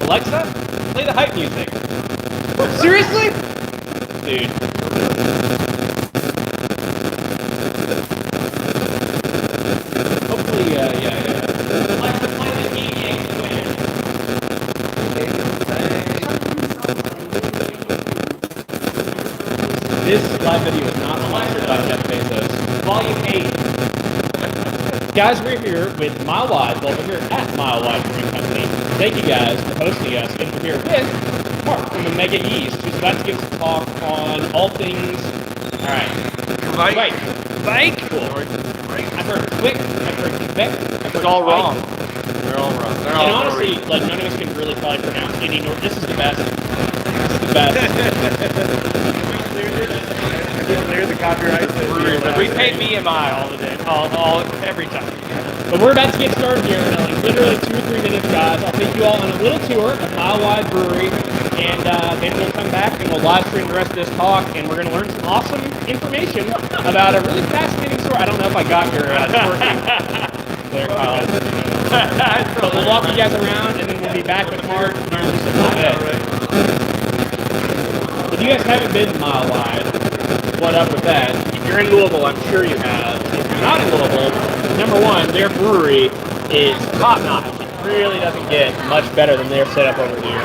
Alexa, play the hype music. Seriously? Dude. Hopefully, yeah. Alexa, play the EA Square. This live video is not sponsored by Jeff Bezos. Volume 8. Guys, we're here with Mile Wide. Well, we're here at Mile Wide Brewing Company. Thank you guys for hosting us. And we're here with Mark from Omega Yeast, who's about to give us a talk on all things. All right. Kveik. Cool. I've heard Kveik. I've heard Kveik. It's all wrong. They're all wrong. And honestly, like, none of us can really probably pronounce any. This is the best. This is the best. Clear the copyright. We pay BMI all the day, every time. But we're about to get started here in like literally 2 or 3 minutes, guys. I'll take you all on a little tour of Mile Wide Brewery, and then we'll come back and we'll live stream the rest of this talk, and we're going to learn some awesome information about a really fascinating story. I don't know if I got your twerking there, Kyle. But we'll walk you guys around, and then we'll be back with Mark. If you guys haven't been to Mile Wide, what up with that? If you're in Louisville, I'm sure you have. If you're not in Louisville, number one, their brewery is top notch. It really doesn't get much better than their setup over here.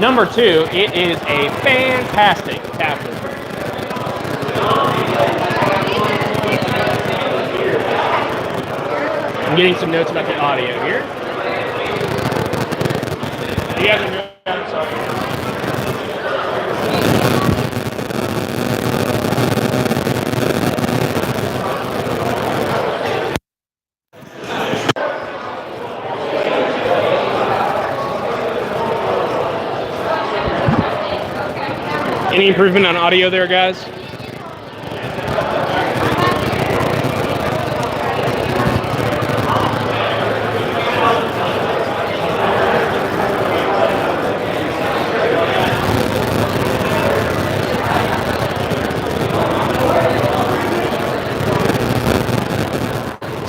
Number two, it is a fantastic taproom. I'm getting some notes about the audio here. You guys are good? I'm sorry. Any improvement on audio there, guys?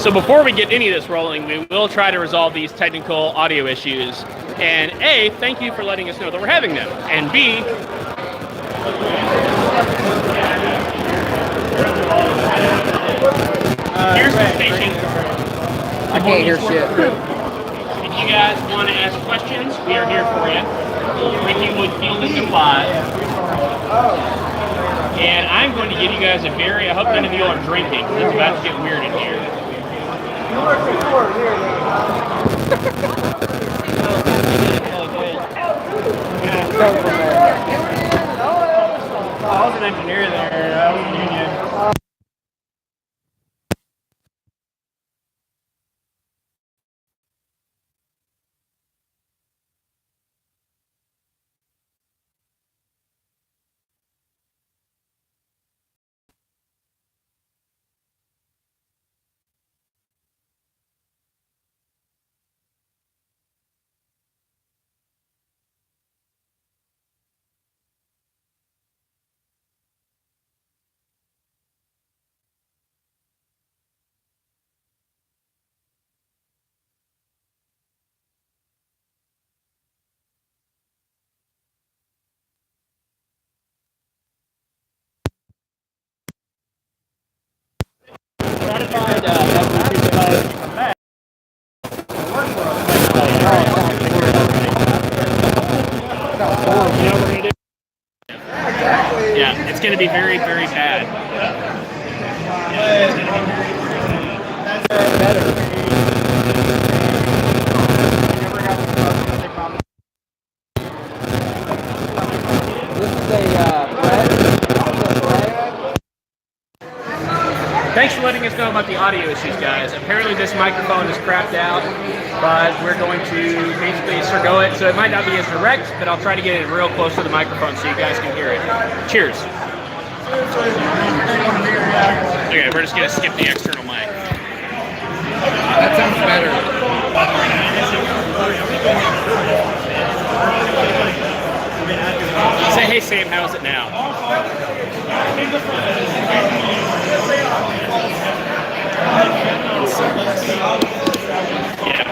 So before we get any of this rolling, we will try to resolve these technical audio issues. And A, thank you for letting us know that we're having them. And B, here's the station. I can't hear shit. If you guys want to ask questions, we are here for you. Ricky would field and supply. And I'm going to give you guys a very, I hope none of you are drinking, because it's about to get weird in here. I was an engineer there. I was a union. Yeah, it's going to be very, very bad. That's better. Thanks for letting us know about the audio issues, guys. Apparently this microphone is crapped out, but we're going to basically forgo it, so it might not be as direct, but I'll try to get it real close to the microphone so you guys can hear it. Cheers. Okay, we're just going to skip the external mic. That sounds better. Say, hey Sam, how's it now? Yeah.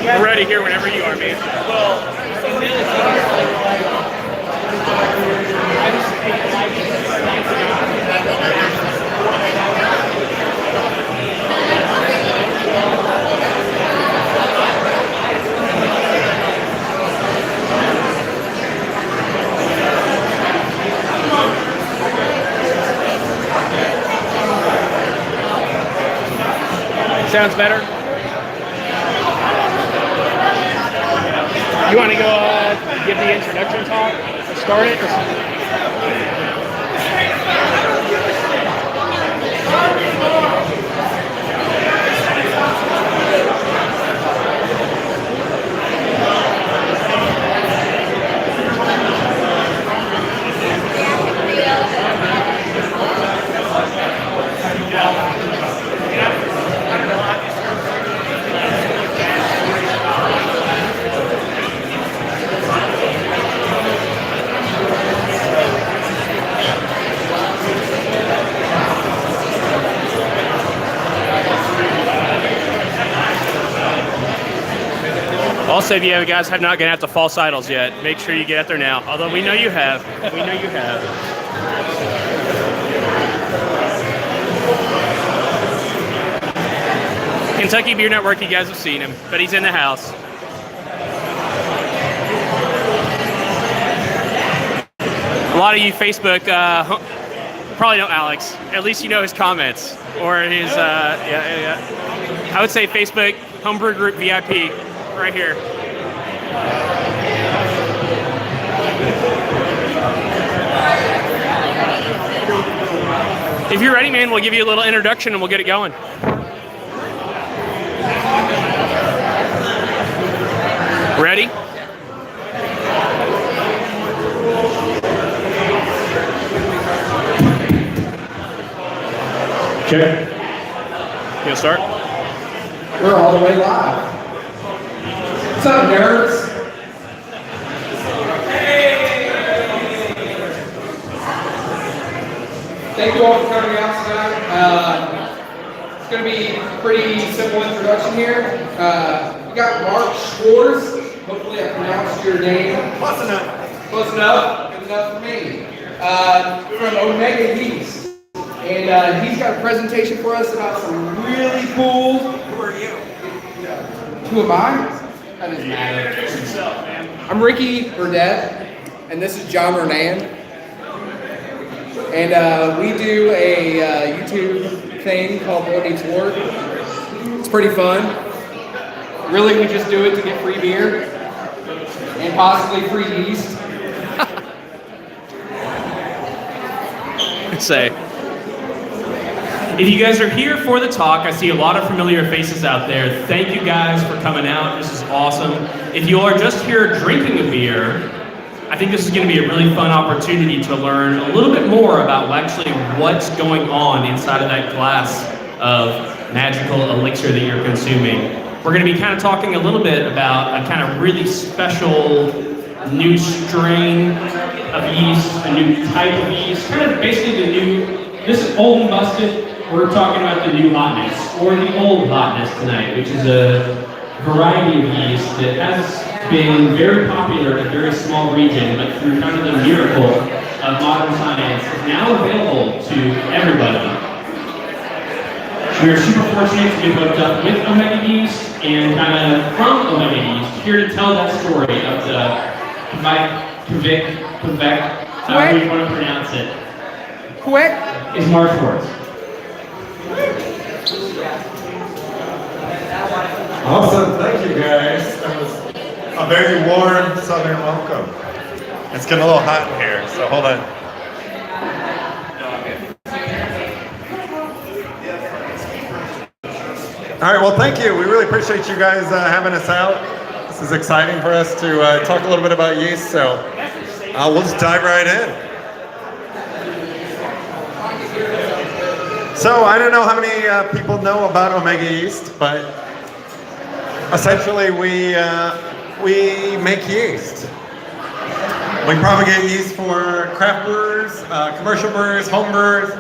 We're ready here whenever you are, man. Sounds better? You want to go give the introduction talk? Start it? Also, if you guys have not gotten out to false idols yet, make sure you get out there now. Although we know you have. We know you have. Kentucky Beer Network, you guys have seen him, but he's in the house. A lot of you Facebook probably know Alex. At least you know his comments or his, I would say Facebook Homebrew Group VIP right here. If you're ready, man, we'll give you a little introduction and we'll get it going. Ready? Okay. You gonna start? We're all the way live. What's up, nerds? Thank you all for coming out tonight. It's going to be a pretty simple introduction here. We got Mark Schwarz. Hopefully I pronounced your name. Close enough. Close enough. Good enough for me. From Omega Yeast. And he's got a presentation for us about some really cool... Who are you? Who am I? That doesn't matter. Introduce yourself, man. I'm Ricky Burdett, and this is John Renan. And we do a YouTube thing called Meets Wort. It's pretty fun. Really, we just do it to get free beer and possibly free yeast. Say, if you guys are here for the talk, I see a lot of familiar faces out there. Thank you guys for coming out. This is awesome. If you are just here drinking a beer, I think this is going to be a really fun opportunity to learn a little bit more about actually what's going on inside of that glass of magical elixir that you're consuming. We're going to be kind of talking a little bit about a kind of really special new strain of yeast, a new type of yeast, kind of basically the new, this is old and busted. We're talking about the new hotness, or the old hotness tonight, which is a variety of yeast that has been very popular in a very small region, but through kind of the miracle of modern science, is now available to everybody. We are super fortunate to be hooked up with Omega Yeast, and kind of from Omega Yeast, here to tell that story of the Kveik, however you want to pronounce it. Kveik is Mark Schwarz. Awesome, thank you guys. That was a very warm southern welcome. It's getting a little hot in here, so hold on. All right, well, thank you. We really appreciate you guys having us out. This is exciting for us to talk a little bit about yeast, so we'll just dive right in. So I don't know how many people know about Omega Yeast, but essentially we make yeast. We propagate yeast for craft brewers, commercial brewers, home brewers.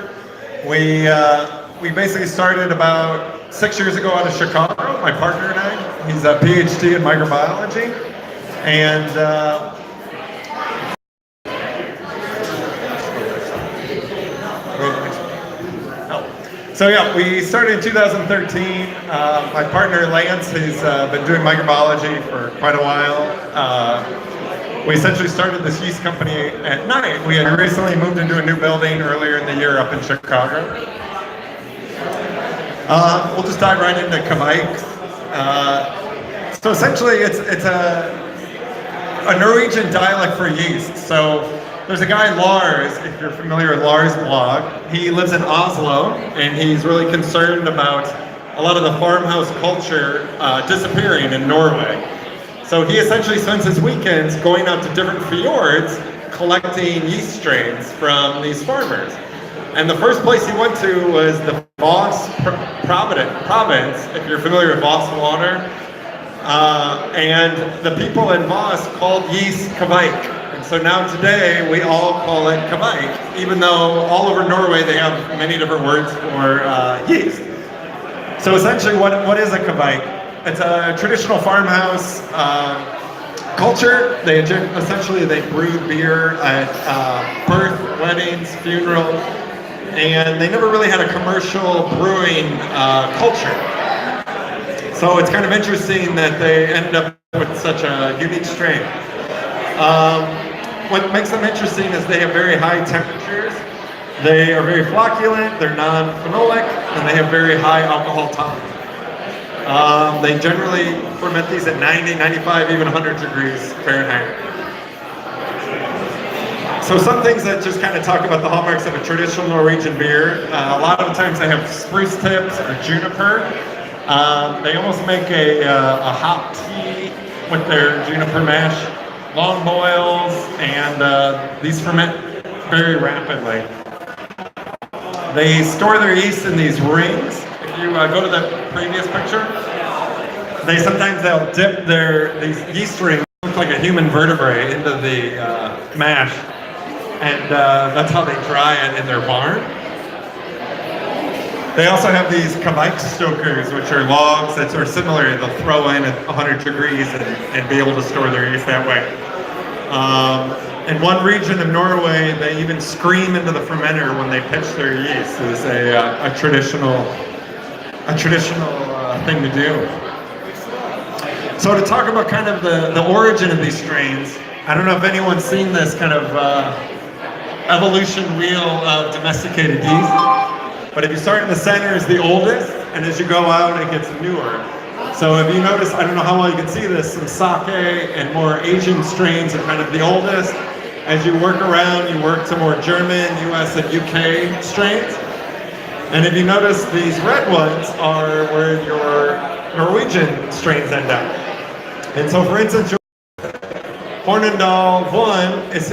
We basically started about 6 years ago out of Chicago, my partner and I. He's a PhD in microbiology. And so yeah, we started in 2013. My partner Lance, he's been doing microbiology for quite a while. We essentially started this yeast company at night. We had recently moved into a new building earlier in the year up in Chicago. We'll just dive right into Kveik. So essentially, it's a Norwegian dialect for yeast. So there's a guy, Lars, if you're familiar with Lars' blog. He lives in Oslo, and he's really concerned about a lot of the farmhouse culture disappearing in Norway. So he essentially spends his weekends going out to different fjords, collecting yeast strains from these farmers. And the first place he went to was the Voss province, if you're familiar with Voss water. And the people in Voss called yeast Kveik. And so now today we all call it Kveik, even though all over Norway they have many different words for yeast. So essentially what is a Kveik? It's a traditional farmhouse culture. They brew beer at birth, weddings, funeral, and they never really had a commercial brewing culture. So it's kind of interesting that they ended up with such a unique strain. What makes them interesting is they have very high temperatures. They are very flocculent, they're non-phenolic, and they have very high alcohol tolerance. They generally ferment these at 90, 95, even 100 degrees Fahrenheit. So some things that just kind of talk about the hallmarks of a traditional Norwegian beer. A lot of the times they have spruce tips or juniper. They almost make a hop tea with their juniper mash, long boils, and these ferment very rapidly. They store their yeast in these rings. If you go to the previous picture, they'll dip these yeast rings, look like a human vertebrae, into the mash, and that's how they dry it in their barn. They also have these Kveik stokers, which are logs that are similar. They'll throw in at 100 degrees and be able to store their yeast that way. In one region of Norway, they even scream into the fermenter when they pitch their yeast. It's a traditional thing to do. So to talk about kind of the origin of these strains, I don't know if anyone's seen this kind of evolution wheel of domesticated yeast, but if you start in the center is the oldest, and as you go out it gets newer. So if you notice, I don't know how well you can see this, some sake and more Asian strains are kind of the oldest. As you work around, you work to more German, US, and UK strains. And if you notice, these red ones are where your Norwegian strains end up. And so for instance, Hornindal 1 is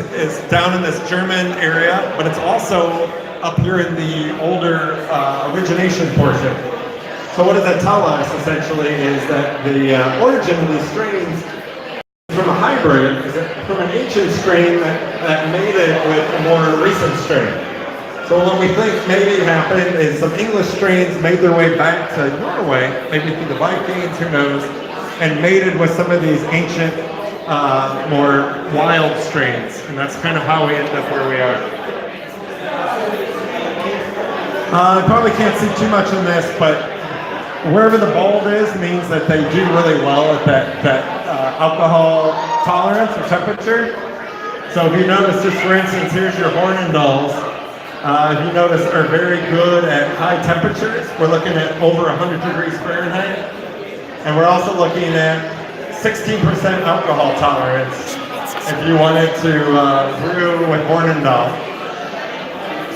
down in this German area, but it's also up here in the older origination portion. So what does that tell us, essentially, is that the origin of these strains is from a hybrid, from an ancient strain that mated with a more recent strain. So what we think maybe happened is some English strains made their way back to Norway, maybe through the Vikings, who knows, and mated with some of these ancient, more wild strains. And that's kind of how we end up where we are. I probably can't see too much in this, but wherever the bulb is means that they do really well at that alcohol tolerance or temperature. So if you notice, just for instance, here's your Hornindals. If you notice, are very good at high temperatures. We're looking at over 100 degrees Fahrenheit. And we're also looking at 16% alcohol tolerance if you wanted to brew with Hornindal.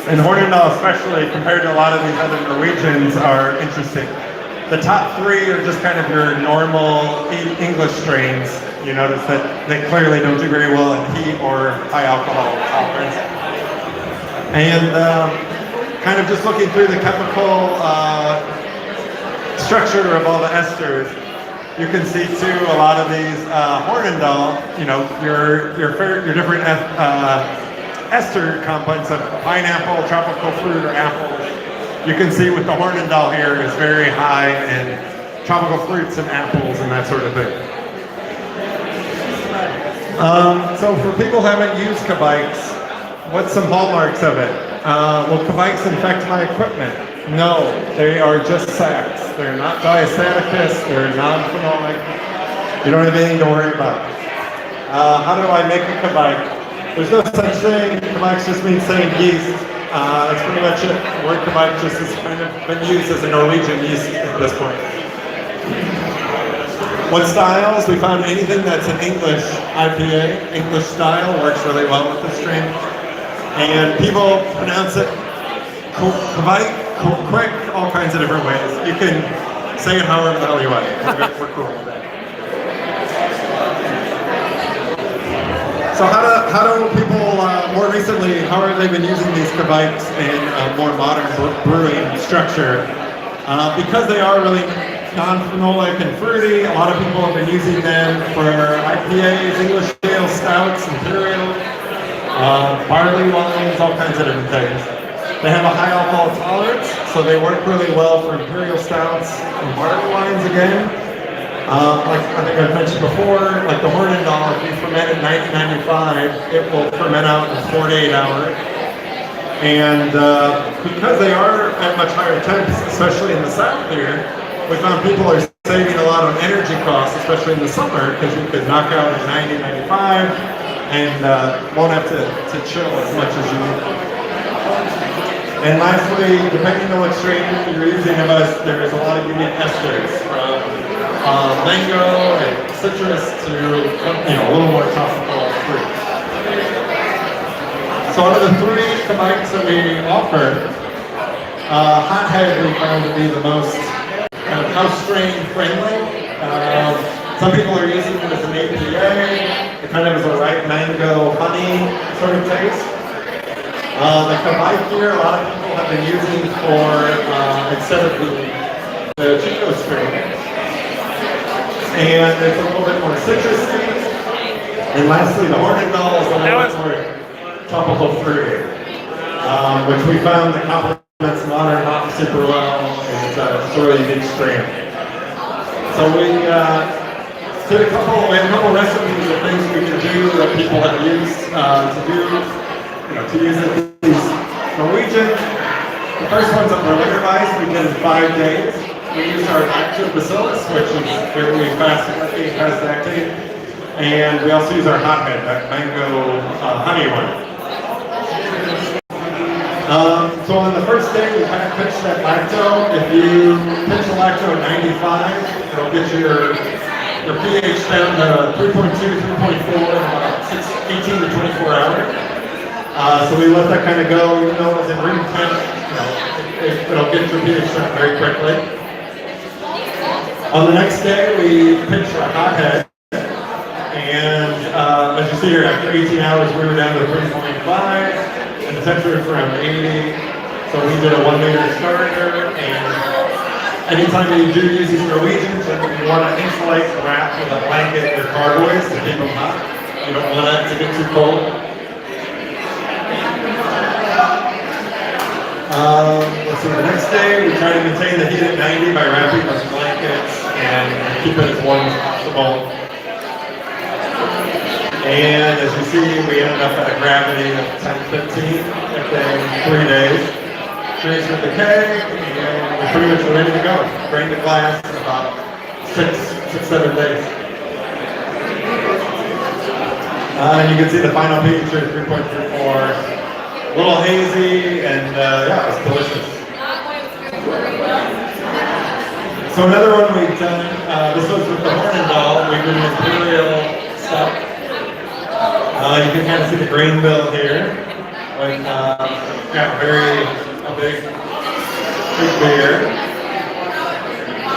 And Hornindal, especially compared to a lot of these other Norwegians, are interesting. The top three are just kind of your normal English strains. You notice that they clearly don't do very well in heat or high alcohol tolerance. And kind of just looking through the chemical structure of all the esters, you can see too a lot of these Hornindal, you know, your different ester components of pineapple, tropical fruit, or apples. You can see with the Hornindal here is very high in tropical fruits and apples and that sort of thing. So for people who haven't used Kveiks, what's some hallmarks of it? Will Kveiks infect my equipment? No, they are just sacks. They're not diastaticus, they're non-phenolic. You don't have anything to worry about. How do I make a Kveik? There's no such thing. Kveiks just means saying yeast. That's pretty much it. The word Kveik just has kind of been used as a Norwegian yeast at this point. What styles? We found anything that's an English IPA, English style, works really well with this strain. And people pronounce it Kveik, quick, all kinds of different ways. You can say it however the hell you want. We're cool with that. So how do people, more recently, how have they been using these Kveiks in a more modern brewing structure? Because they are really non-phenolic and fruity, a lot of people have been using them for IPAs, English ale, stouts, imperial, barley wines, all kinds of different things. They have a high alcohol tolerance, so they work really well for imperial stouts and barley wines again. Like I think I've mentioned before, like the Hornindal, if you ferment at 1995, it will ferment out in 48 hours. And because they are at much higher temps, especially in the south here, we found people are saving a lot on energy costs, especially in the summer, because you could knock out at 90, 95, and won't have to chill as much as you need. And lastly, depending on what strain you're using of us, there's a lot of unique esters, from mango and citrus to a little more tropical fruit. So out of the three Kveiks that we offer, Hothead we found to be the most kind of house strain friendly. Some people are using it as an APA. It kind of is a ripe mango honey sort of taste. The Kveik here, a lot of people have been using for instead of the Chico strain. And it's a little bit more citrusy. And lastly, the Hornindal is a little bit more tropical fruity, which we found that complements modern hops super well. It's a really unique strain. So we have a couple recipes of things we can do that people have used to use these Norwegian. The first one's a Berliner we did in 5 days. We used our lactobacillus, which is fairly fast acting, and we also use our Hothead, that mango honey one. So on the first day, we kind of pitched that lacto. If you pitch the lacto at 95, it'll get your pH down to 3.2, 3.4 in about 18 to 24 hours. So we let that kind of go, even though it's in room temp, it'll get your pH down very quickly. On the next day, we pitched our Hothead, and as you see here, after 18 hours, we were down to 3.5, and the temperature is around 80. So we did a 1 liter starter, and anytime you do use these Norwegians, you want to insulate the wrap with a blanket or carboys to keep them hot. You don't want it to get too cold. Let's see, the next day we try to maintain the heat at 90 by wrapping those blankets and keep it as warm as possible. And as you see, we ended up at a gravity of 10-15 within 3 days. Trace with the keg, and we're pretty much ready to go. Drain the glass in about 6-7 days. And you can see the final pH is 3.34. A little hazy, and yeah, it's delicious. So another one we've done, this was with the Hornindal. We did an imperial stout. You can kind of see the grain bill here. Like, got a big beer.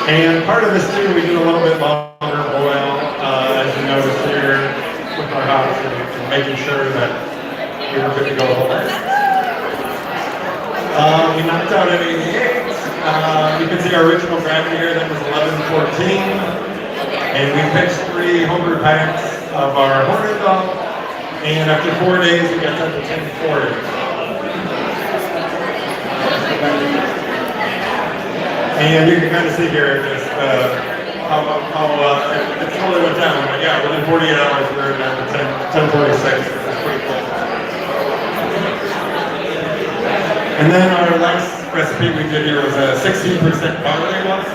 And part of this too, we do a little bit longer boil, as you notice here with our hops, and making sure that we were good to go the whole night. We knocked out at 88. You can see our original gravity here, that was 1114. And we pitched 3 homebrew packs of our Hornet Dog. And after 4 days, we got up to 1040. And you can kind of see here just how it totally went down. But yeah, within 48 hours, we were down to 1046. That's pretty cool. And then our last recipe we did here was a 16% barley one.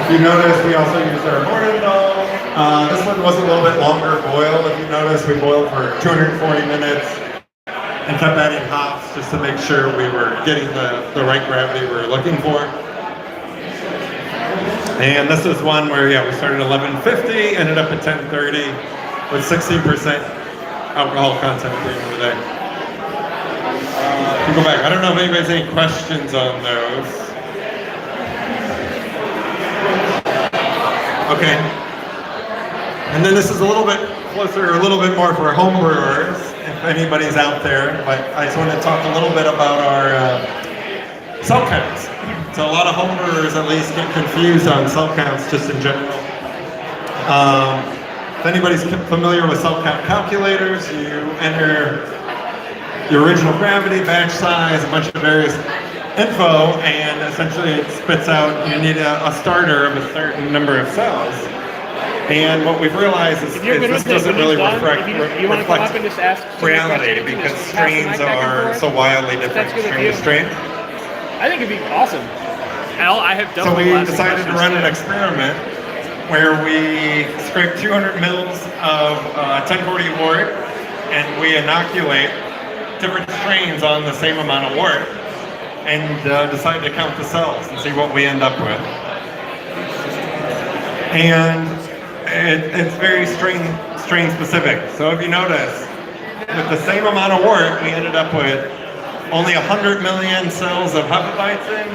If you notice, we also used our morning dog. This one was a little bit longer boil. If you notice, we boiled for 240 minutes and kept adding hops just to make sure we were getting the right gravity we were looking for. And this is one where, yeah, we started 1150, ended up at 1030 with 16% alcohol content at the end of the day. If you go back, I don't know if anybody has any questions on those. Okay. And then this is a little bit closer, a little bit more for home brewers, if anybody's out there. But I just want to talk a little bit about our cell counts. So a lot of home brewers at least get confused on cell counts just in general. If anybody's familiar with cell count calculators, you enter your original gravity, batch size, a bunch of various info, and essentially it spits out, you need a starter of a certain number of cells. And what we've realized is this doesn't really reflect reality because strains are so wildly different strain to strain. I think it'd be awesome. I have So definitely we decided to run an experiment where we scrape 200 mils of 1040 wort and we inoculate different strains on the same amount of wort and decide to count the cells and see what we end up with. And it's very strain specific. So if you notice, with the same amount of wort, we ended up with only 100 million cells of Hefeweizen,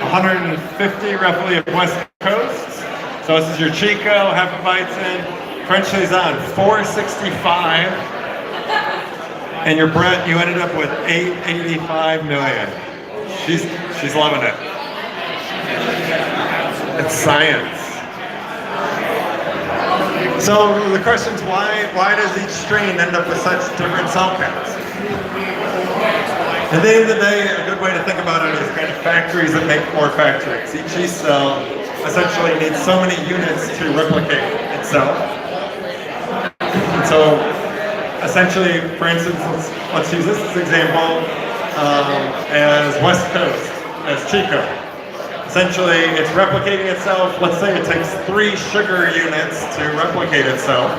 150 roughly of West Coast. So this is your Chico, Hefeweizen, French Saison, 465. And your Brett, you ended up with 885 million. She's loving it. It's science. So the question is why does each strain end up with such different cell counts? At the end of the day, a good way to think about it is kind of factories that make more factories. Each yeast cell essentially needs so many units to replicate itself. And so essentially, for instance, let's use this example as West Coast, as Chico. Essentially, it's replicating itself. Let's say it takes 3 sugar units to replicate itself.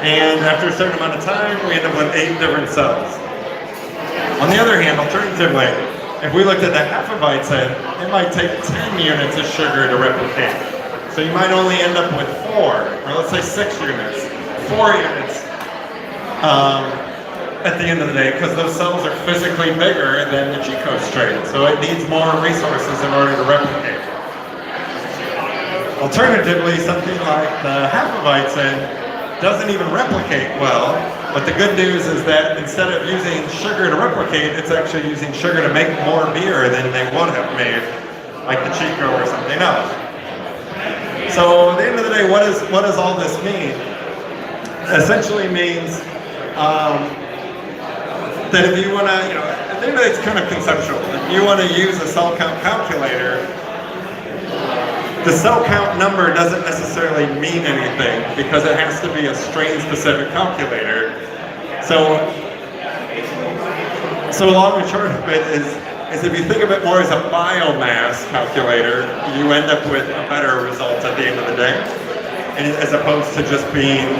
And after a certain amount of time, we end up with 8 different cells. On the other hand, alternatively, if we looked at the Hefeweizen, it might take 10 units of sugar to replicate. So you might only end up with 4, or let's say 6 units, 4 units. At the end of the day, because those cells are physically bigger than the Chico strain, so it needs more resources in order to replicate. Alternatively, something like the Hefeweizen doesn't even replicate well, but the good news is that instead of using sugar to replicate, it's actually using sugar to make more beer than they would have made, like the Chico or something else. So at the end of the day, what does all this mean? It essentially means that if you want to, I think it's kind of conceptual. If you want to use a cell count calculator, the cell count number doesn't necessarily mean anything because it has to be a strain-specific calculator. So long and short of it is if you think of it more as a biomass calculator, you end up with a better result at the end of the day, and as opposed to just being,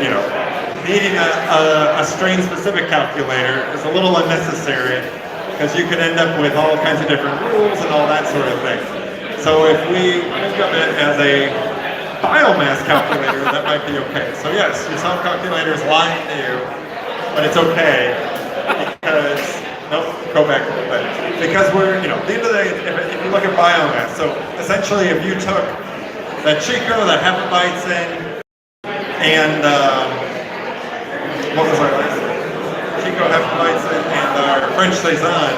needing a strain-specific calculator is a little unnecessary because you could end up with all kinds of different rules and all that sort of thing. So if we think of it as a biomass calculator, that might be okay. So yes, your cell calculator is lying to you, but it's okay because, nope, go back a little bit. Because we're, at the end of the day, if you you look at biomass, so essentially if you took that Chico, that Hefeweizen, and what was our last one? Chico, Hefeweizen, and our French Saison,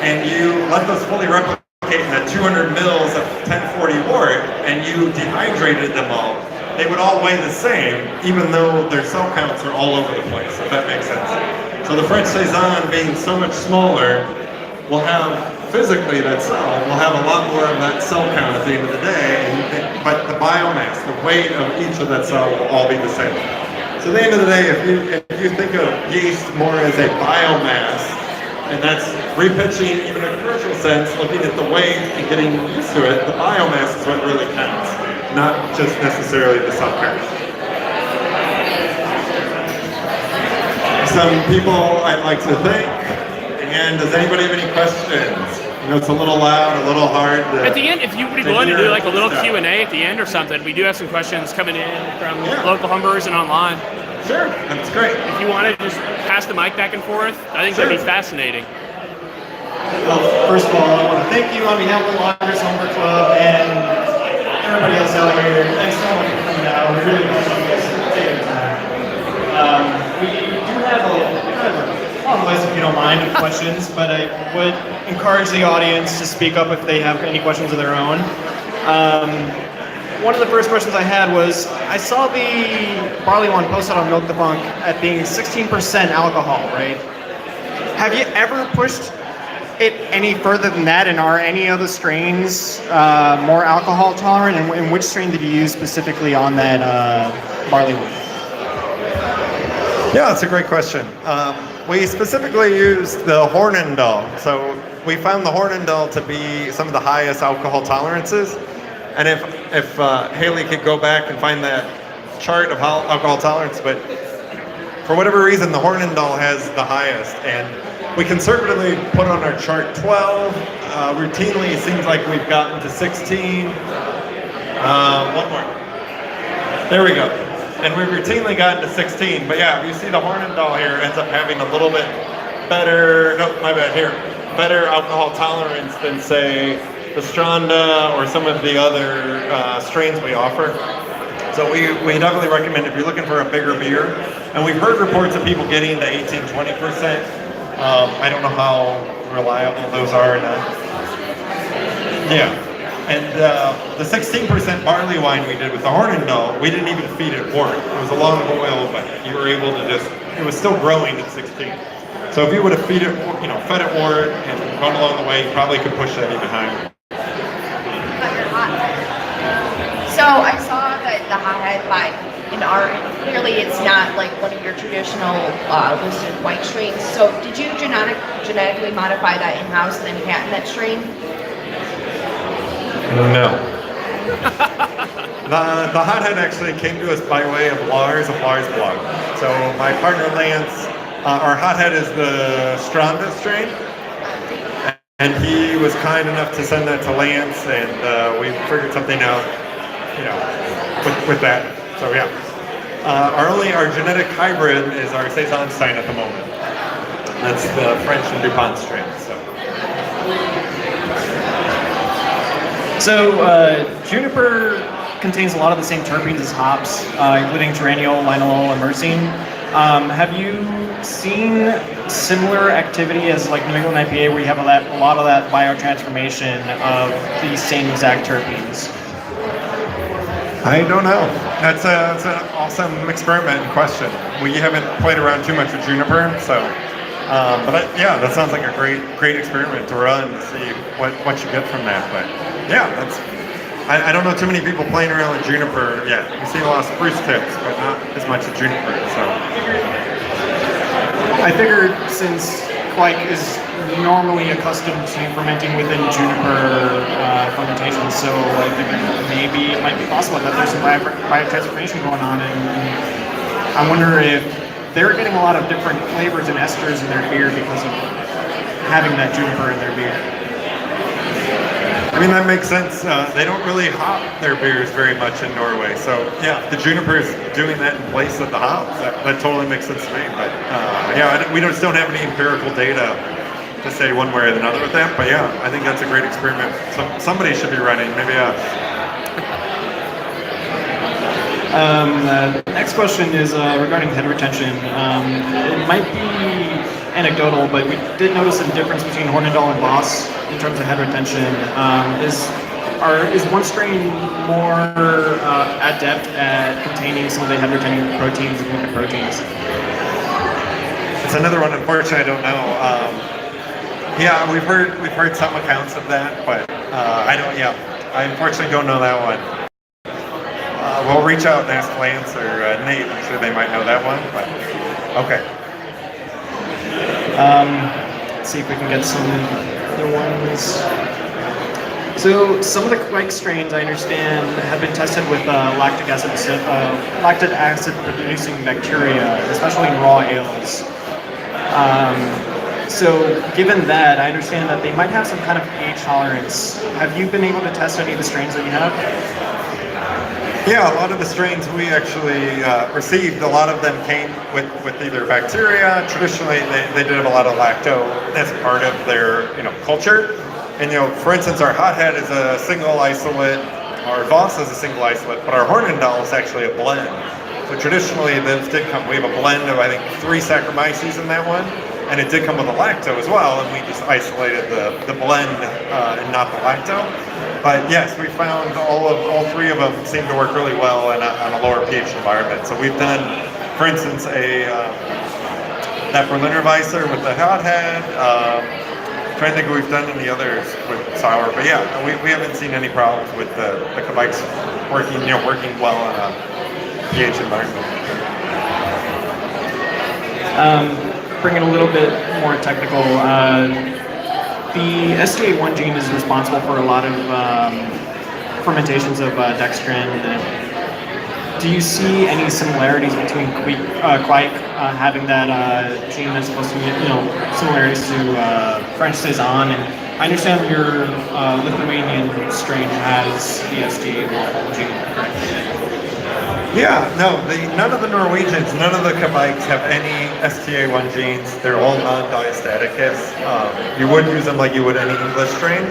and you let those fully replicate in the 200 mils of 1040 wort, and you dehydrated them all, they would all weigh the same, even though their cell counts are all over the place, if that makes sense. So the French Saison, being so much smaller, will have, physically, that cell will have a lot more of that cell count at the end of the day, but the biomass, the weight of each of that cell will all be the same. So at the end of the day, if you think of yeast more as a biomass, and that's repitching even in a commercial sense, looking at the weight and getting used to it, the biomass is what really counts, not just necessarily the cell count. Some people I'd like to thank, and does anybody have any questions? You know, it's a little loud, a little hard. At the end, if you would be willing to do like a little Q&A at the end or something, we do have some questions coming in from local homebrewers and online. Sure, that's great. If you want to just pass the mic back and forth, I think that'd be fascinating. Well, first of all, I want to thank you on behalf of the Lions Homebrew Club and everybody else out here. Thanks so much for coming out. We really appreciate you guys taking the time. We do have a long list, if you don't mind, of questions, but I would encourage the audience to speak up if they have any questions of their own. One of the first questions I had was, I saw the barley one posted on Milk the Funk at being 16% alcohol, right? Have you ever pushed it any further than that, and are any other strains more alcohol tolerant, and which strain did you use specifically on that barley one? Yeah, that's a great question. We specifically used the Hornindal. So we found the Hornindal to be some of the highest alcohol tolerances. And if Haley could go back and find that chart of alcohol tolerance, but for whatever reason, the Hornindal has the highest. And we conservatively put on our chart 12. Routinely, it seems like we've gotten to 16. One more. There we go. And we've routinely gotten to 16. But yeah, you see the Hornindal here ends up having a little bit better, better alcohol tolerance than, say, the Stranda or some of the other strains we offer. So we definitely recommend if you're looking for a bigger beer, and we've heard reports of people getting to 18-20%. I don't know how reliable those are or not. Yeah, and the 16% barley wine we did with the Hornindal, we didn't even feed it wort. It was a long boil, but you were able to it was still growing at 16. So if you would have fed it wort and gone along the way, you probably could push that even higher. So I saw that the hothead by in art, clearly it's not like one of your traditional listed white strains. So did you genetically modify that in-house and then patent that strain? No. The hothead actually came to us by way of Lars blog. So my partner Lance, our hothead is the Stranda strain. And he was kind enough to send that to Lance, and we figured something out, with that. So yeah, our genetic hybrid is our Saisonstein at the moment. That's the French and DuPont strain. So juniper contains a lot of the same terpenes as hops, including geraniol, linalool, and myrcene. Have you seen similar activity as like New England IPA, where you have a lot of that biotransformation of these same exact terpenes? I don't know. That's an awesome experiment and question. We haven't played around too much with juniper, so. That sounds like a great experiment to run to see what you get from that. But yeah, I don't know too many people playing around with juniper yet. You see a lot of spruce tips, but not as much as juniper. So I figured since Kveik is normally accustomed to fermenting within juniper fermentation, so I figured maybe it might be possible that there's some biotransformation going on, and I wonder if they're getting a lot of different flavors and esters in their beer because of having that juniper in their beer. I mean, that makes sense. They don't really hop their beers very much in Norway. So yeah, the juniper is doing that in place of the hops. That totally makes sense to me. But we just don't have any empirical data to say one way or another with that. But yeah, I think that's a great experiment. Somebody should be running. Maybe Next question is regarding head retention. It might be anecdotal, but we did notice a difference between Hornindal and Voss in terms of head retention. Is one strain more adept at containing some of the head retaining proteins and liquid proteins? it's another one. Unfortunately, I don't know. Yeah, we've heard some accounts of that, but I don't. Yeah, I unfortunately don't know that one. We'll reach out and ask Lance or Nate. I'm sure they might know that one. But okay. Let's see if we can get some other ones. So some of the Kveik strains, I understand, have been tested with lactic acid producing bacteria, especially in raw ales. So given that, I understand that they might have some kind of pH tolerance. Have you been able to test any of the strains that you have? Yeah, a lot of the strains we actually received, a lot of them came with either bacteria. Traditionally, they did have a lot of lacto as part of their culture. And for instance, our hothead is a single isolate, our Voss is a single isolate, but our Hornindal is actually a blend. So traditionally, those did come. We have a blend of I think 3 Saccharomyces in that one, and it did come with a lacto as well. And we just isolated the blend and not the lacto. But yes, we found all 3 of them seem to work really well on a lower pH environment. So we've done, for instance, that Berliner Weisser with the hothead. Trying to think what we've done any others with sour, but yeah, we haven't seen any problems with the Kveiks working well in a pH environment. Bring it a little bit more technical. The STA1 gene is responsible for a lot of fermentations of dextrin. Do you see any similarities between Kveik having that gene that's supposed to be, similarities to French Saison? And I understand your Lithuanian strain has the STA1 gene, correct? Yeah, no, none of the Norwegians, none of the Kveiks have any STA1 genes. They're all non-diastaticus. You would use them like you would any English strain.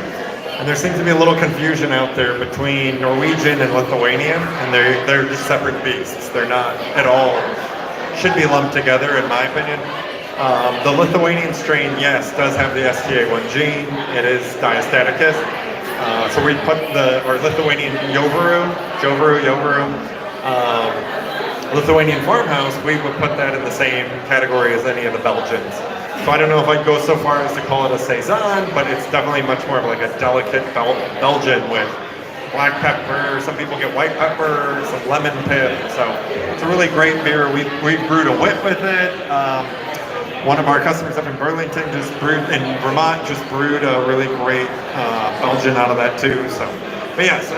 And there seems to be a little confusion out there between Norwegian and Lithuanian, and they're just separate beasts. They're not at all, should be lumped together in my opinion. The Lithuanian strain, yes, does have the STA1 gene. It is diastaticus. So we put our Lithuanian Joveru, Lithuanian farmhouse, we would put that in the same category as any of the Belgians. So I don't know if I'd go so far as to call it a Saison, but it's definitely much more of like a delicate Belgian with black pepper. Some people get white pepper, some lemon pip. So it's a really great beer. We've brewed a wit with it. One of our customers up in Burlington in Vermont just brewed a really great Belgian out of that too. So, but yes,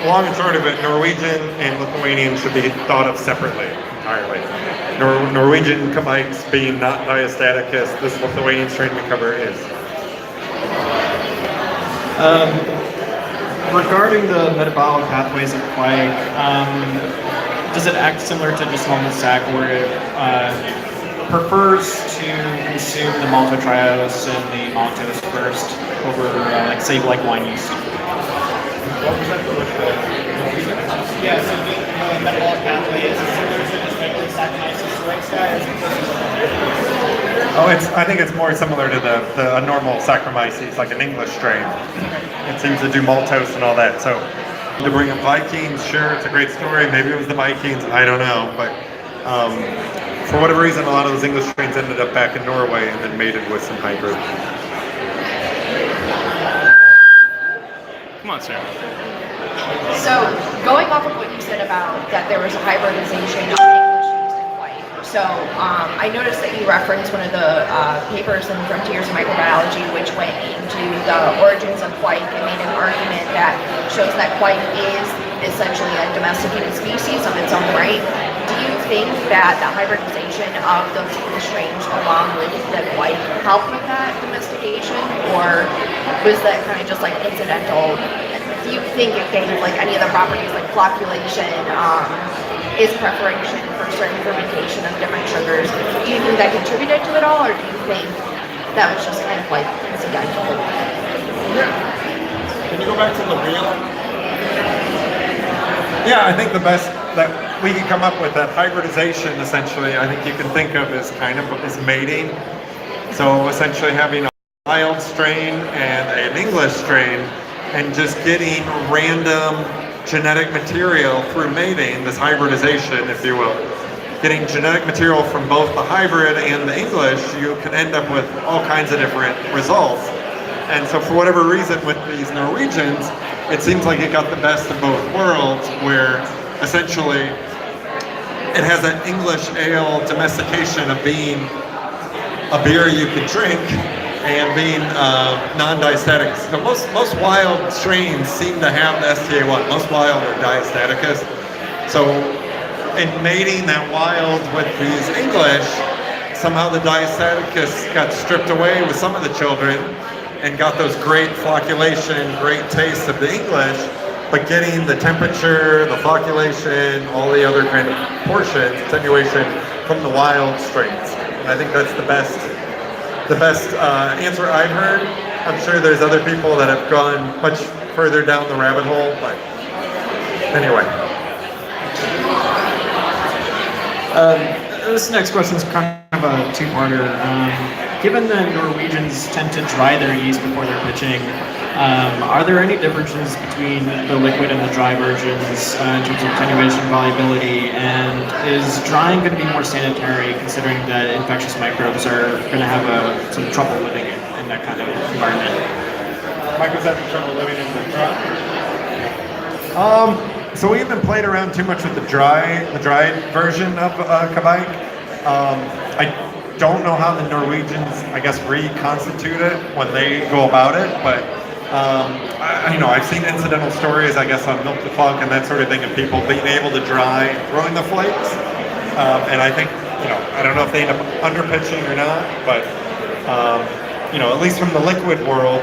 long and short of it, Norwegian and Lithuanian should be thought of separately entirely. Norwegian Kveiks being not diastaticus, this Lithuanian strain we cover is. Regarding the metabolic pathways of Kveik, does it act similar to just normal sac, where it prefers to consume the maltotriose and the maltose first over, like wine yeast? What was that? Yeah, so the metabolic pathway is similar to just regular Saccharomyces cerevisiae. Oh, I think it's more similar to a normal Saccharomyces, like an English strain. It seems to do maltose and all that. So to bring up Vikings, sure, it's a great story. Maybe it was the Vikings, I don't know. But for whatever reason, a lot of those English strains ended up back in Norway and then mated with some hybrid. Come on, Sarah. So, going off of what you said about that there was a hybridization of English yeast and Kveik. So, I noticed that you referenced one of the papers in Frontiers of Microbiology, which went into the origins of Kveik and made an argument that shows that Kveik is essentially a domesticated species of its own right. Do you think that the hybridization of those English strains along with the Kveik helped with that domestication, or was that kind of just like incidental? Do you think it gave like any of the properties like flocculation, is preparation for certain fermentation of different sugars? Do you think that contributed to it all, or do you think that was just kind of like incidental. Can you go back to the reel? Yeah, I think the best that we can come up with, that hybridization essentially, I think you can think of as kind of as mating. So essentially having a wild strain and an English strain and just getting random genetic material through mating, this hybridization, if you will. Getting genetic material from both the hybrid and the English, you can end up with all kinds of different results. And so for whatever reason with these Norwegians, it seems like it got the best of both worlds, where essentially it has an English ale domestication of being a beer you can drink and being non-diastatic. So most wild strains seem to have the STA1. Most wild are diastaticus. So in mating that wild with these English, somehow the diastaticus got stripped away with some of the children and got those great flocculation, great taste of the English, but getting the temperature, the flocculation, all the other kind of portions, attenuation from the wild strains. And I think that's the best answer I've heard. I'm sure there's other people that have gone much further down the rabbit hole, but anyway. This next question is kind of a two-parter. Given that Norwegians tend to dry their yeast before they're pitching, are there any differences between the liquid and the dry versions in terms of attenuation, volubility, and is drying going to be more sanitary considering that infectious microbes are going to have some trouble living in that kind of environment? Microbes having trouble living in the dry? So we haven't played around too much with the dried version of Kveik. I don't know how the Norwegians, I guess, reconstitute it when they go about it, but I've seen incidental stories, I guess, on Milk the Funk and that sort of thing, of people being able to dry throwing the flakes. And I think, I don't know if they end up underpitching or not, but at least from the liquid world,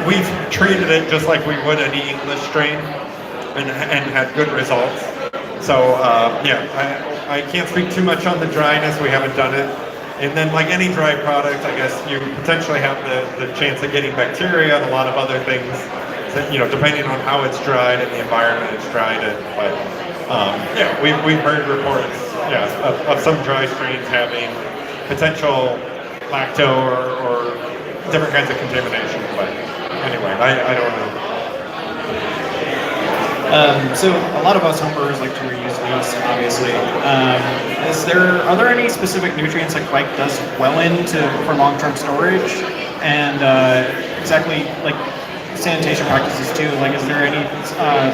we've treated it just like we would any English strain and had good results. So I can't speak too much on the dryness. We haven't done it. And then, like any dry product, I guess you potentially have the chance of getting bacteria and a lot of other things, that, depending on how it's dried and the environment it's dried in. But we've heard reports, of some dry strains having potential lacto or different kinds of contamination. But anyway, I don't know. So a lot of us homebrewers like to reuse yeast, obviously. Are there any specific nutrients that Kveik does well for long-term storage? And exactly like sanitation practices too. Like, is there any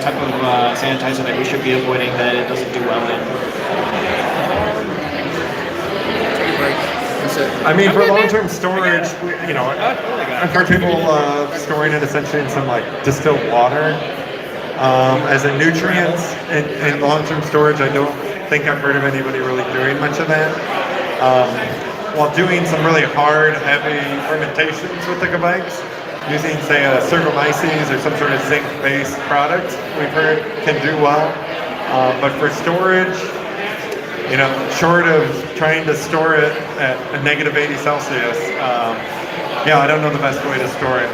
type of sanitizer that we should be avoiding that it doesn't do well in? I mean, for long-term storage, I've heard people storing it essentially in some distilled water. As a nutrients in long-term storage, I don't think I've heard of anybody really doing much of that. While doing some really hard, heavy fermentations with the Kveiks, using, say, a Cervomyces or some sort of zinc-based product, we've heard can do well. But for storage, short of trying to store it at a negative 80 Celsius, I don't know the best way to store it.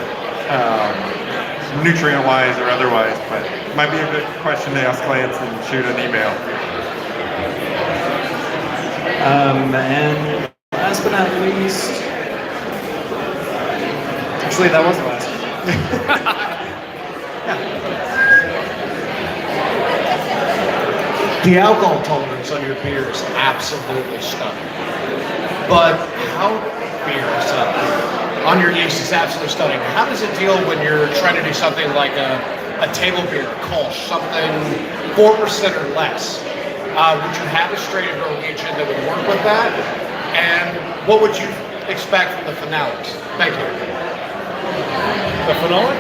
Nutrient-wise or otherwise, but it might be a good question to ask Lance and shoot an email. And last but not least, actually that was the last one. The alcohol tolerance on your beer is absolutely stunning. But how beer is on your yeast is absolutely stunning. How does it deal when you're trying to do something like a table beer, Kolsch, something 4% or less? Would you have a strain of Norwegian that would work with that? And what would you expect from the phenolics? Thank you. The phenolic?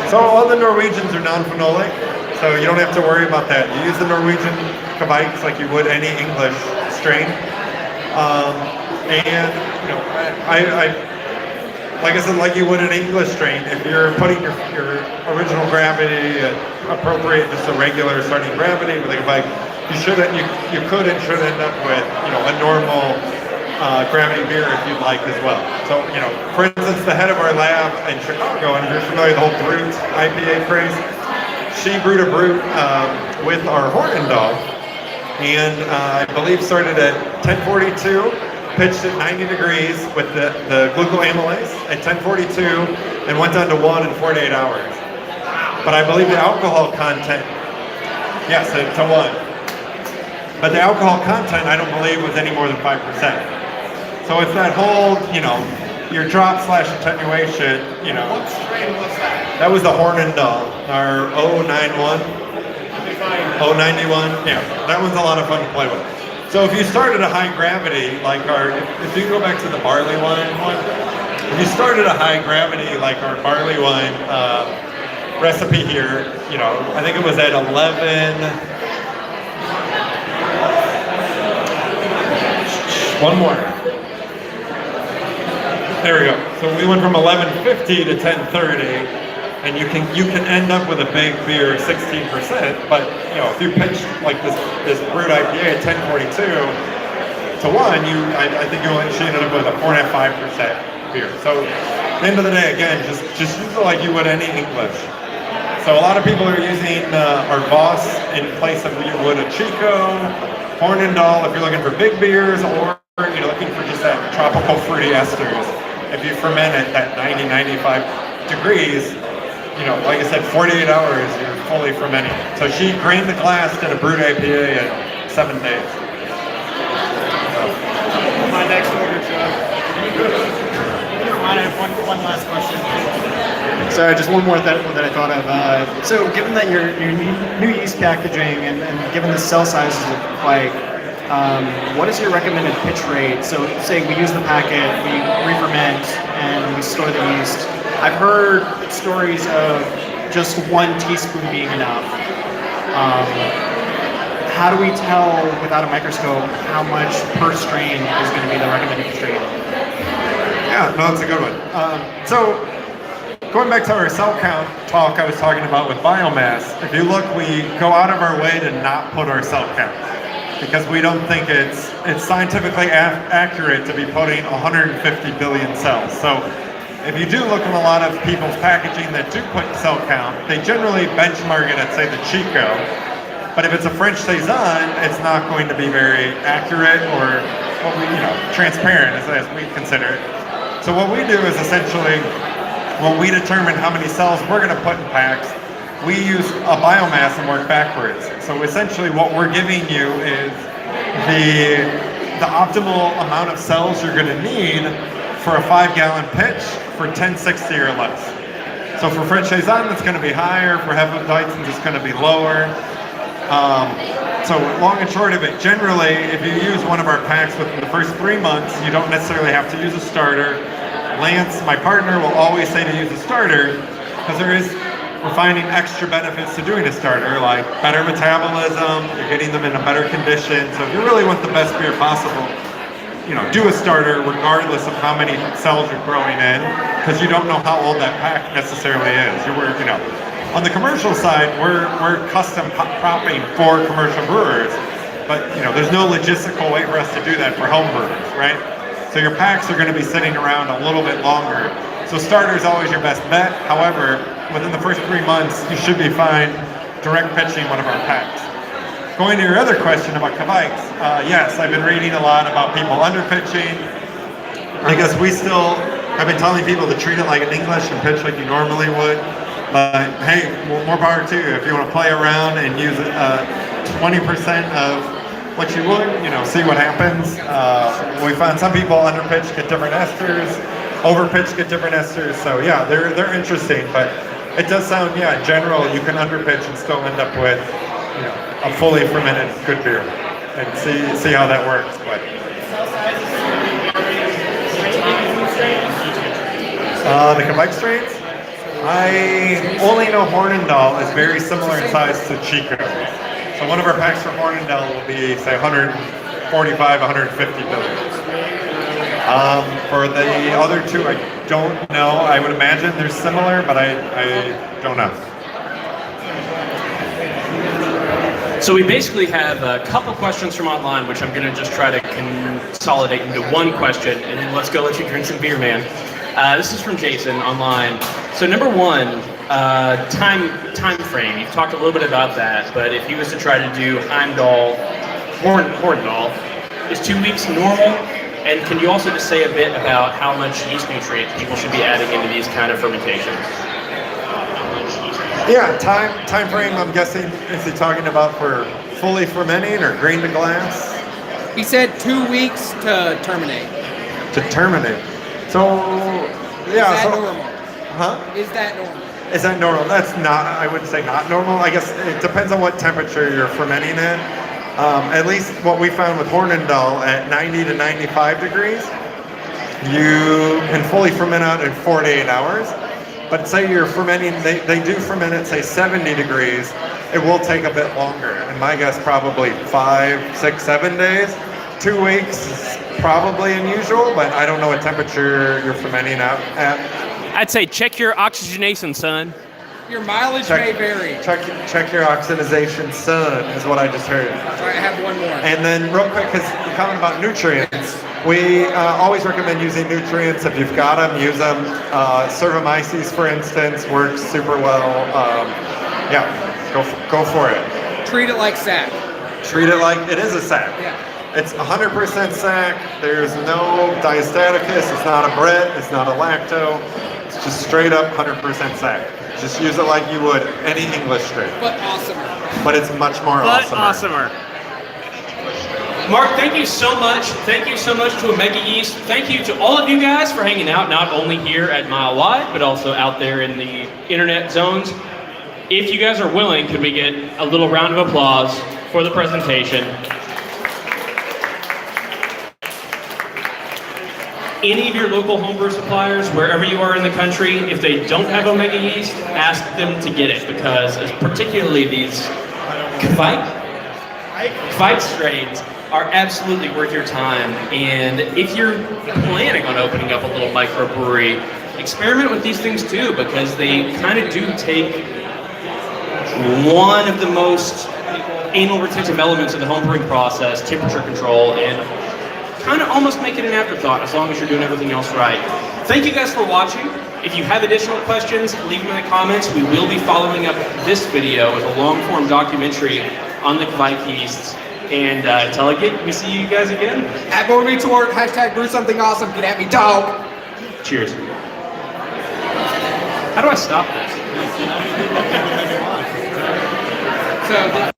So all the Norwegians are non-phenolic, so you don't have to worry about that. You use the Norwegian Kveiks like you would any English strain. Like I said, like you would an English strain, if you're putting your original gravity at appropriate, just a regular starting gravity with a Kveik, you could and should end up with a normal gravity beer if you'd like as well. So, you know, for instance, the head of our lab in Chicago, and if you're familiar with the whole brute IPA craze, she brewed a brew with our Hornindal, and I believe started at 1042, pitched at 90 degrees with the glucoamylase at 1042, and went down to 1 in 48 hours. But I believe the alcohol content, yes, to 1. But the alcohol content, I don't believe, was any more than 5%. So it's that whole, you know, your drop / attenuation, you know. What strain was that? That was the Hornindal, our 091, 091, yeah. That one's a lot of fun to play with. So if you start at a high gravity, like if you go back to the barley wine one, if you start at a high gravity, like our barley wine recipe here, you know, I think it was at 11, one more. There we go. So we went from 1150 to 1030, and you can end up with a big beer, 16%. But you know, if you pitch like this brewed IPA at 1042 to 1, I think you should end up with a 4.5% beer. So at the end of the day, again, just use it like you would any English. So a lot of people are using our Voss in place of you would a Chico, Hornindal if you're looking for big beers, or you're looking for just that tropical fruity esters. If you ferment at that 90, 95 degrees, you know, like I said, 48 hours, you're fully fermenting. So she grained the glass, did a brewed IPA in 7 days. My next order, Chuck. I have one last question. Sorry, just one more that I thought of. So given that your new yeast packaging and given the cell sizes of Kveik, what is your recommended pitch rate? So say we use the packet, we re-ferment, and we store the yeast. I've heard stories of just 1 teaspoon being enough. How do we tell without a microscope how much per strain is going to be the recommended pitch rate? Yeah, no, that's a good one. So going back to our cell count talk I was talking about with biomass, if you look, we go out of our way to not put our cell count, because we don't think it's scientifically accurate to be putting 150 billion cells. So if you do look at a lot of people's packaging that do put cell count, they generally benchmark it at, say, the Chico. But if it's a French Saison, it's not going to be very accurate or what we, transparent as we consider it. So what we do is essentially, when we determine how many cells we're going to put in packs, we use a biomass and work backwards. So essentially what we're giving you is the optimal amount of cells you're going to need for a 5-gallon pitch for 1060 or less. So for French Saison, it's going to be higher. For Hefeweizens, it's going to be lower. So long and short of it, generally, if you use one of our packs within the first 3 months, you don't necessarily have to use a starter. Lance, my partner, will always say to use a starter because we're finding extra benefits to doing a starter, like better metabolism, you're getting them in a better condition. So if you really want the best beer possible, do a starter regardless of how many cells you're throwing in, because you don't know how old that pack necessarily is. On the commercial side, we're custom propping for commercial brewers, but there's no logistical way for us to do that for home brewers, right? So your packs are going to be sitting around a little bit longer. So starter is always your best bet. However, within the first 3 months, you should be fine direct pitching one of our packs. Going to your other question about Kveiks, yes, I've been reading a lot about people underpitching. I guess I've been telling people to treat it like an English and pitch like you normally would. But hey, more power to you. If you want to play around and use 20% of what you would, see what happens. We found some people underpitch get different esters, overpitch get different esters. So yeah, they're interesting. But it does sound, in general, you can underpitch and still end up with a fully fermented good beer, and see how that works. But the Kveik strains, I only know Hornindal is very similar in size to Chico. So one of our packs for Hornindal will be, say, 145, 150 billion. For the other two, I don't know. I would imagine they're similar, but I don't know. So we basically have a couple questions from online, which I'm going to just try to consolidate into one question, and then let you drink some beer, man. This is from Jason online. So number one, time frame. You've talked a little bit about that, but if he was to try to do Horndal, is 2 weeks normal? And can you also just say a bit about how much yeast nutrient people should be adding into these kind of fermentations? Yeah, time frame, I'm guessing, is he talking about for fully fermenting or grain to glass? He said 2 weeks to terminate. To terminate. So, Is yeah. that normal? Huh? Is that normal? Is that normal? That's not, I wouldn't say not normal. I guess it depends on what temperature you're fermenting at. At least what we found with Hornindal at 90 to 95 degrees, you can fully ferment out in 4 to 8 hours. But say you're fermenting, they do ferment at, say, 70 degrees, it will take a bit longer. And my guess, probably 5, 6, 7 days. 2 weeks is probably unusual, but I don't know what temperature you're fermenting out at. I'd say check your oxygenation, son. Your mileage may vary. Check your oxidization, son, is what I just heard. All right, I have one more. And then real quick, because you're talking about nutrients, we always recommend using nutrients. If you've got them, use them. Cervomyces, for instance, works super well. Yeah, go for it. Treat it like sack. Treat it like it is a sack. Yeah. It's 100% sack. There's no diastaticus. It's not a Brett. It's not a lacto. It's just straight up 100% sack. Just use it like you would any English straight. But awesomer. But it's much more awesomer. Mark, thank you so much. Thank you so much to Omega Yeast. Thank you to all of you guys for hanging out, not only here at Mile Wide, but also out there in the internet zones. If you guys are willing, could we get a little round of applause for the presentation? Any of your local homebrew suppliers, wherever you are in the country, if they don't have Omega Yeast, ask them to get it, because particularly these Kveik strains are absolutely worth your time. And if you're planning on opening up a little microbrewery, experiment with these things too, because they kind of do take one of the most anal retentive elements of the homebrewing process, temperature control, and kind of almost make it an afterthought as long as you're doing everything else right. Thank you guys for watching. If you have additional questions, leave them in the comments. We will be following up this video with a long-form documentary on the Kveik Yeast. And until we see you guys again. At Meets Wort, hashtag brew something awesome. Get at me, dog. Cheers. How do I stop this? So.